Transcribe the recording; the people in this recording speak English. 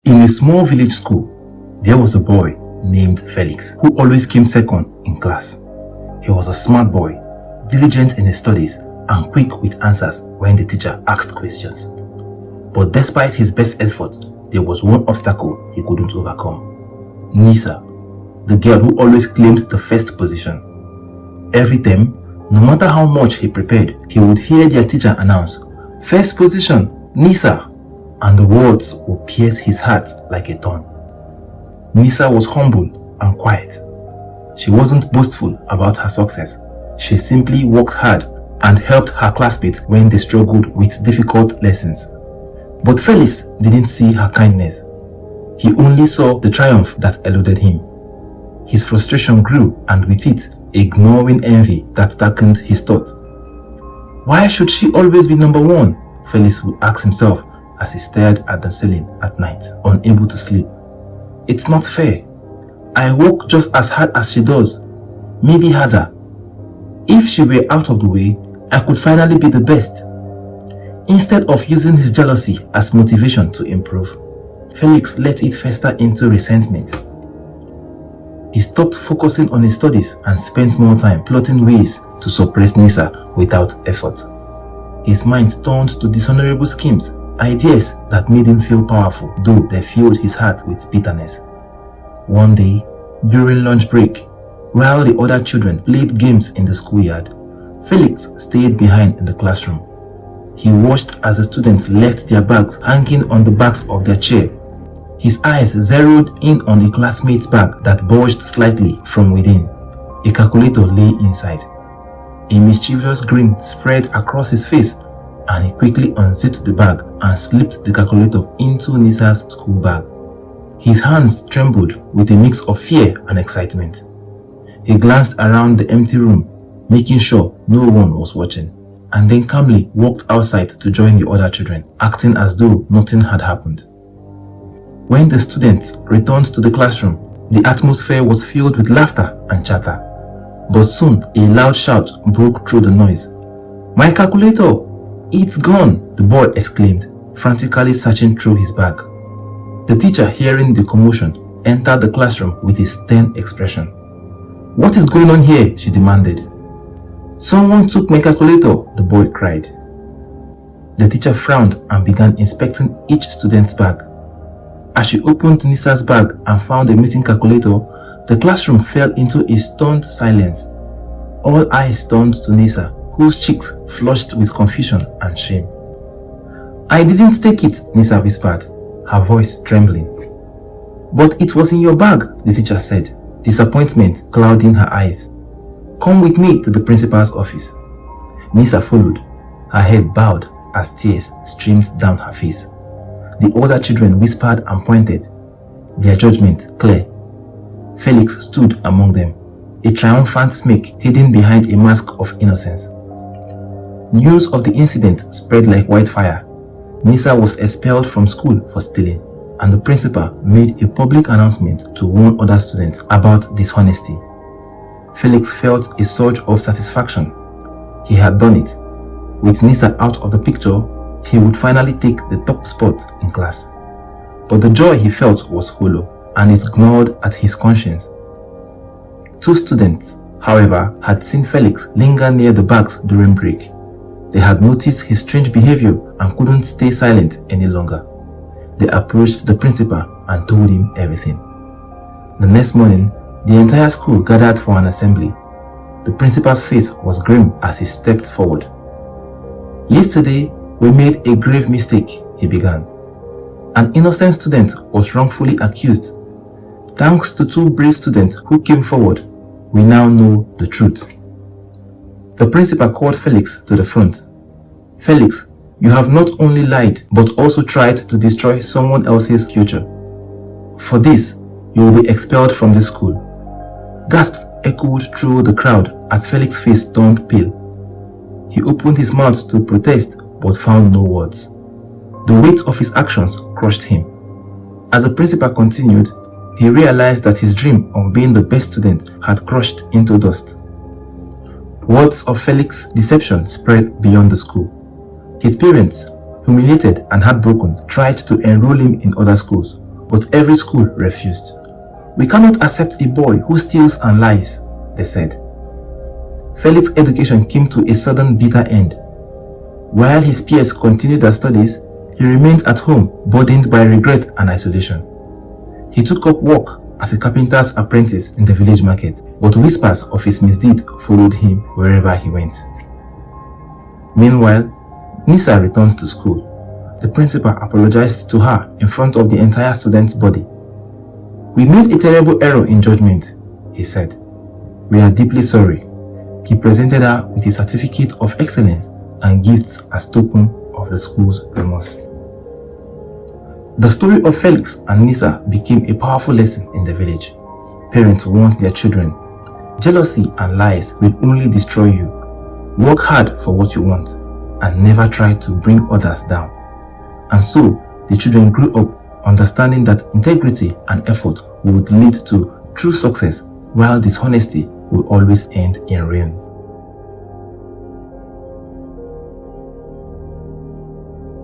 In a small village school, there was a boy named Felix who always came second in class. He was a smart boy, diligent in his studies, and quick with answers when the teacher asked questions. But despite his best efforts, there was one obstacle he couldn't overcome. Nisa, the girl who always claimed the first position. Every time, no matter how much he prepared, he would hear their teacher announce, "First position, Nisa," and the words would pierce his heart like a thorn. Nisa was humble and quiet. She wasn't boastful about her success. She simply worked hard and helped her classmates when they struggled with difficult lessons. But Felix didn't see her kindness. He only saw the triumph that eluded him. His frustration grew, and with it, a gnawing envy that darkened his thoughts. Why should she always be number one? Felix would ask himself as he stared at the ceiling at night, unable to sleep. It's not fair. I work just as hard as she does, maybe harder. If she were out of the way, I could finally be the best. Instead of using his jealousy as motivation to improve, Felix let it fester into resentment. He stopped focusing on his studies and spent more time plotting ways to suppress Nisa without effort. His mind turned to dishonorable schemes, ideas that made him feel powerful, though they filled his heart with bitterness. One day, during lunch break, while the other children played games in the schoolyard, Felix stayed behind in the classroom. He watched as the students left their bags hanging on the backs of their chair. His eyes zeroed in on a classmate's bag that bulged slightly from within. A calculator lay inside. A mischievous grin spread across his face, and he quickly unzipped the bag and slipped the calculator into Nisa's school bag. His hands trembled with a mix of fear and excitement. He glanced around the empty room, making sure no one was watching, and then calmly walked outside to join the other children, acting as though nothing had happened. When the students returned to the classroom, the atmosphere was filled with laughter and chatter. But soon, a loud shout broke through the noise. "My calculator! It's gone!" the boy exclaimed, frantically searching through his bag. The teacher, hearing the commotion, entered the classroom with a stern expression. "What is going on here?" she demanded. "Someone took my calculator," the boy cried. The teacher frowned and began inspecting each student's bag. As she opened Nisa's bag and found a missing calculator, the classroom fell into a stunned silence. All eyes turned to Nisa, whose cheeks flushed with confusion and shame. "I didn't take it," Nisa whispered, her voice trembling. "But it was in your bag," the teacher said, disappointment clouding her eyes. "Come with me to the principal's office." Nisa followed, her head bowed as tears streamed down her face. The other children whispered and pointed, their judgment clear. Felix stood among them, a triumphant smirk hidden behind a mask of innocence. News of the incident spread like wildfire. Nisa was expelled from school for stealing, and the principal made a public announcement to warn other students about dishonesty. Felix felt a surge of satisfaction. He had done it. With Nisa out of the picture, he would finally take the top spot in class. But the joy he felt was hollow, and it gnawed at his conscience. Two students, however, had seen Felix linger near the bags during break. They had noticed his strange behavior and couldn't stay silent any longer. They approached the principal and told him everything. The next morning, the entire school gathered for an assembly. The principal's face was grim as he stepped forward. "Yesterday, we made a grave mistake," he began. "An innocent student was wrongfully accused. Thanks to two brave students who came forward, we now know the truth." The principal called Felix to the front. "Felix, you have not only lied, but also tried to destroy someone else's future. For this, you will be expelled from this school." Gasps echoed through the crowd as Felix's face turned pale. He opened his mouth to protest, but found no words. The weight of his actions crushed him. As the principal continued, he realized that his dream of being the best student had crushed into dust. Words of Felix's deception spread beyond the school. His parents, humiliated and heartbroken, tried to enroll him in other schools, but every school refused. "We cannot accept a boy who steals and lies," they said. Felix's education came to a sudden bitter end. While his peers continued their studies, he remained at home, burdened by regret and isolation. He took up work as a carpenter's apprentice in the village market, but whispers of his misdeed followed him wherever he went. Meanwhile, Nisa returned to school. The principal apologized to her in front of the entire student body. "We made a terrible error in judgment," he said. "We are deeply sorry." He presented her with a certificate of excellence and gifts as token of the school's remorse. The story of Felix and Nisa became a powerful lesson in the village. Parents warned their children, "Jealousy and lies will only destroy you. Work hard for what you want and never try to bring others down." And so, the children grew up understanding that integrity and effort would lead to true success, while dishonesty will always end in ruin.